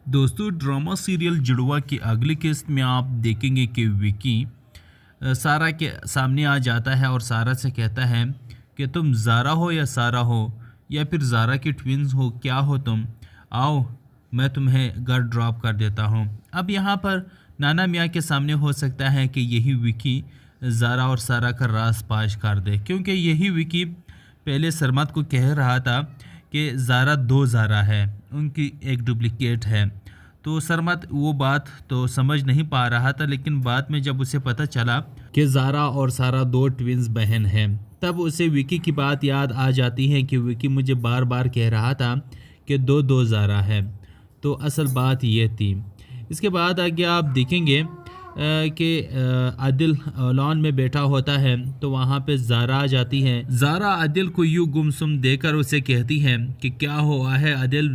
दोस्तों drama serial जुड़वा की अगली किस्त में आप देखेंगे कि विकी सारा के सामने आ जाता है और सारा से कहता है कि तुम ज़ारा हो या सारा हो या फिर ज़ारा की ट्विंस हो, क्या हो तुम, आओ मैं तुम्हें घर ड्रॉप कर देता हूँ। अब यहाँ पर नाना मियाँ के सामने हो सकता है कि यही विकी ज़ारा और सारा का राज पाश कर दे, क्योंकि यही विकी पहले सरमत को कह रहा था कि ज़ारा दो ज़ारा है, उनकी एक डुप्लीकेट है। तो सरमत वो बात तो समझ नहीं पा रहा था, लेकिन बाद में जब उसे पता चला कि ज़ारा और सारा दो ट्विंस बहन हैं, तब उसे विकी की बात याद आ जाती है कि विकी मुझे बार बार कह रहा था कि दो दो ज़ारा है। तो असल बात ये थी। इसके बाद आगे आप देखेंगे कि आदिल लॉन में बैठा होता है, तो वहाँ पे ज़ारा आ जाती है। ज़ारा आदिल को यूँ गुमसुम देकर उसे कहती है कि क्या हुआ है आदिल,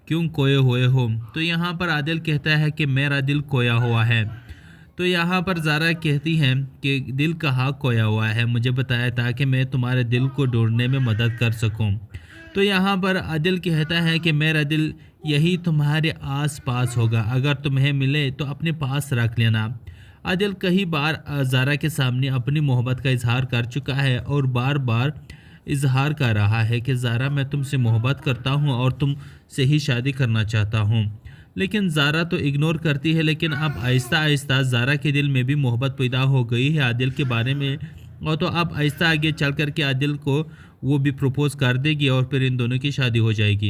क्यों खोए हुए हो। तो यहाँ पर आदिल कहता है कि मेरा दिल खोया हुआ है। तो यहाँ पर ज़ारा कहती है कि दिल कहाँ खोया हुआ है, मुझे बताया ताकि मैं तुम्हारे दिल को ढूंढने में मदद कर सकूँ। तो यहाँ पर आदिल कहता है कि मेरा दिल यही तुम्हारे आस पास होगा, अगर तुम्हें मिले तो अपने पास रख लेना। आदिल कई बार ज़ारा के सामने अपनी मोहब्बत का इजहार कर चुका है और बार बार इजहार कर रहा है कि ज़ारा मैं तुमसे मोहब्बत करता हूँ और तुमसे ही शादी करना चाहता हूँ, लेकिन ज़ारा तो इग्नोर करती है। लेकिन अब आहिस्ता आहिस्ता ज़ारा के दिल में भी मोहब्बत पैदा हो गई है आदिल के बारे में, और तो अब आहिस्ता आगे चल कर के आदिल को वो भी प्रपोज़ कर देगी और फिर इन दोनों की शादी हो जाएगी।